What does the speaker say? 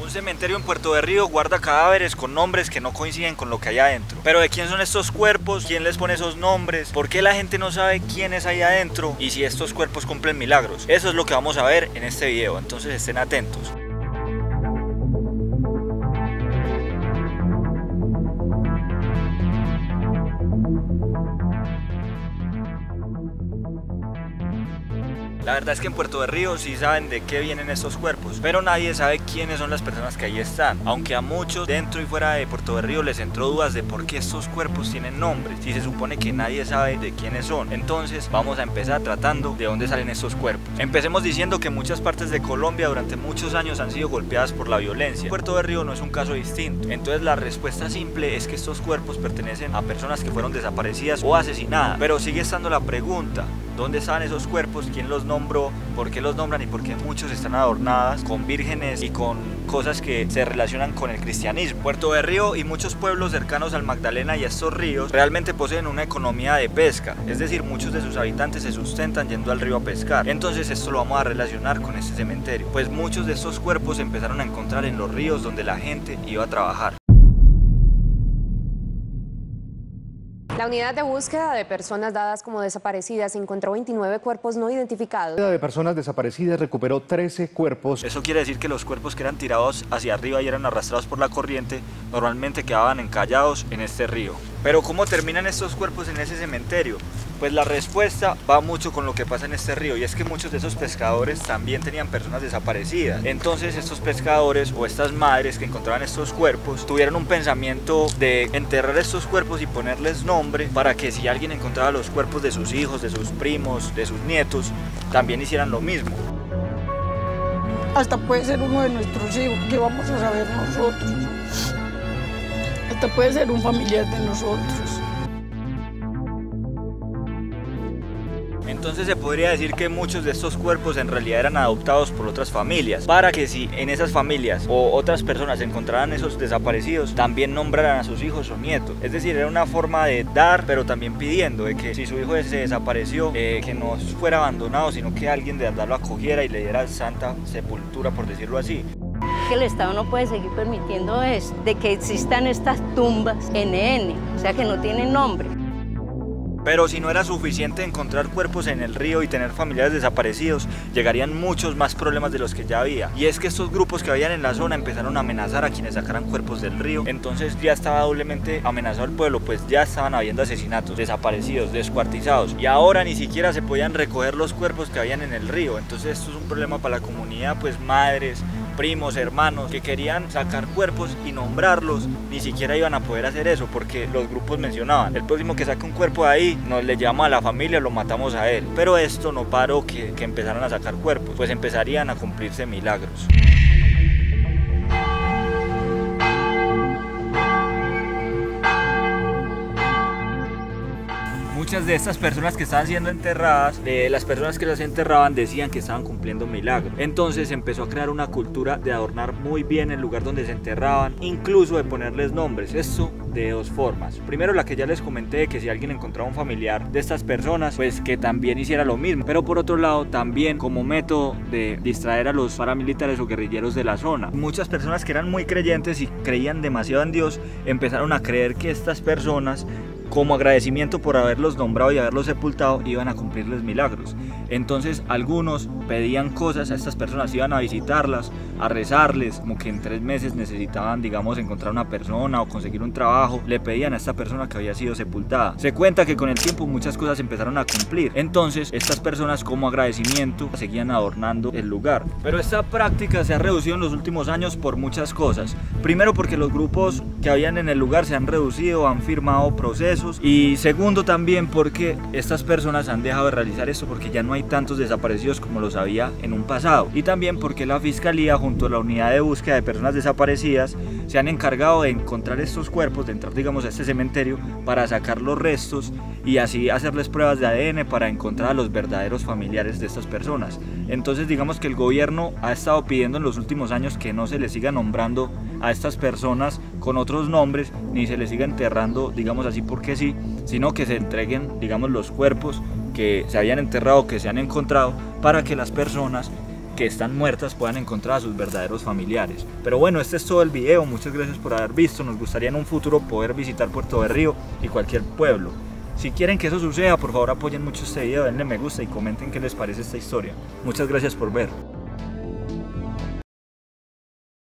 Un cementerio en Puerto de Río guarda cadáveres con nombres que no coinciden con lo que hay adentro. Pero ¿de quién son estos cuerpos? ¿Quién les pone esos nombres? ¿Por qué la gente no sabe quiénes hay adentro? Y si estos cuerpos cumplen milagros. Eso es lo que vamos a ver en este video, entonces estén atentos. La verdad es que en Puerto de Río sí saben de qué vienen estos cuerpos, pero nadie sabe quiénes son las personas que ahí están. Aunque a muchos dentro y fuera de Puerto de Río les entró dudas de por qué estos cuerpos tienen nombres, si se supone que nadie sabe de quiénes son. Entonces vamos a empezar tratando de dónde salen estos cuerpos. Empecemos diciendo que muchas partes de Colombia durante muchos años han sido golpeadas por la violencia. Puerto de Río no es un caso distinto. Entonces la respuesta simple es que estos cuerpos pertenecen a personas que fueron desaparecidas o asesinadas. Pero sigue estando la pregunta: ¿dónde están esos cuerpos? ¿Quién los nombró? ¿Por qué los nombran? Y por qué muchos están adornadas con vírgenes y con cosas que se relacionan con el cristianismo. Puerto de Río y muchos pueblos cercanos al Magdalena y a estos ríos realmente poseen una economía de pesca, es decir, muchos de sus habitantes se sustentan yendo al río a pescar. Entonces esto lo vamos a relacionar con este cementerio, pues muchos de estos cuerpos se empezaron a encontrar en los ríos donde la gente iba a trabajar. La unidad de búsqueda de personas dadas como desaparecidas encontró 29 cuerpos no identificados. La unidad de personas desaparecidas recuperó 13 cuerpos. Eso quiere decir que los cuerpos que eran tirados hacia arriba y eran arrastrados por la corriente normalmente quedaban encallados en este río. Pero ¿cómo terminan estos cuerpos en ese cementerio? Pues la respuesta va mucho con lo que pasa en este río, y es que muchos de esos pescadores también tenían personas desaparecidas. Entonces estos pescadores o estas madres que encontraban estos cuerpos tuvieron un pensamiento de enterrar estos cuerpos y ponerles nombre para que si alguien encontraba los cuerpos de sus hijos, de sus primos, de sus nietos, también hicieran lo mismo. Hasta puede ser uno de nuestros hijos, que vamos a saber nosotros. Hasta puede ser un familiar de nosotros. Entonces se podría decir que muchos de estos cuerpos en realidad eran adoptados por otras familias, para que si en esas familias o otras personas encontraran esos desaparecidos, también nombraran a sus hijos o nietos. Es decir, era una forma de dar, pero también pidiendo de que si su hijo se desapareció, que no fuera abandonado, sino que alguien de verdad lo acogiera y le diera santa sepultura, por decirlo así. Que el Estado no puede seguir permitiendo es de que existan estas tumbas NN, o sea que no tienen nombre. Pero si no era suficiente encontrar cuerpos en el río y tener familiares desaparecidos, llegarían muchos más problemas de los que ya había. Y es que estos grupos que habían en la zona empezaron a amenazar a quienes sacaran cuerpos del río. Entonces ya estaba doblemente amenazado el pueblo, pues ya estaban habiendo asesinatos, desaparecidos, descuartizados. Y ahora ni siquiera se podían recoger los cuerpos que habían en el río. Entonces esto es un problema para la comunidad, pues madres, primos, hermanos que querían sacar cuerpos y nombrarlos, ni siquiera iban a poder hacer eso, porque los grupos mencionaban: el próximo que saque un cuerpo de ahí, nos le llama a la familia, lo matamos a él. Pero esto no paró que empezaran a sacar cuerpos, pues empezarían a cumplirse milagros. Muchas de estas personas que estaban siendo enterradas, las personas que las enterraban decían que estaban cumpliendo milagros. Entonces empezó a crear una cultura de adornar muy bien el lugar donde se enterraban, incluso de ponerles nombres. Esto de dos formas: primero, la que ya les comenté, que si alguien encontraba un familiar de estas personas, pues que también hiciera lo mismo. Pero por otro lado, también como método de distraer a los paramilitares o guerrilleros de la zona. Muchas personas que eran muy creyentes y creían demasiado en Dios empezaron a creer que estas personas, como agradecimiento por haberlos nombrado y haberlos sepultado, iban a cumplirles milagros. Entonces algunos pedían cosas a estas personas, iban a visitarlas, a rezarles, como que en 3 meses necesitaban, digamos, encontrar una persona o conseguir un trabajo. Le pedían a esta persona que había sido sepultada. Se cuenta que con el tiempo muchas cosas empezaron a cumplir. Entonces estas personas, como agradecimiento, seguían adornando el lugar. Pero esta práctica se ha reducido en los últimos años por muchas cosas. Primero, porque los grupos que habían en el lugar se han reducido, han firmado procesos. Y segundo, también porque estas personas han dejado de realizar esto, porque ya no hay tantos desaparecidos como los había en un pasado. Y también porque la Fiscalía, junto a la unidad de búsqueda de personas desaparecidas, se han encargado de encontrar estos cuerpos, de entrar, digamos, a este cementerio para sacar los restos y así hacerles pruebas de ADN para encontrar a los verdaderos familiares de estas personas. Entonces digamos que el gobierno ha estado pidiendo en los últimos años que no se les siga nombrando a estas personas con otros nombres, ni se les siga enterrando, digamos así porque sí, sino que se entreguen, digamos, los cuerpos que se habían enterrado, que se han encontrado, para que las personas que están muertas puedan encontrar a sus verdaderos familiares. Pero bueno, este es todo el video, muchas gracias por haber visto. Nos gustaría en un futuro poder visitar Puerto Berrío y cualquier pueblo. Si quieren que eso suceda, por favor apoyen mucho este video, denle me gusta y comenten qué les parece esta historia. Muchas gracias por ver.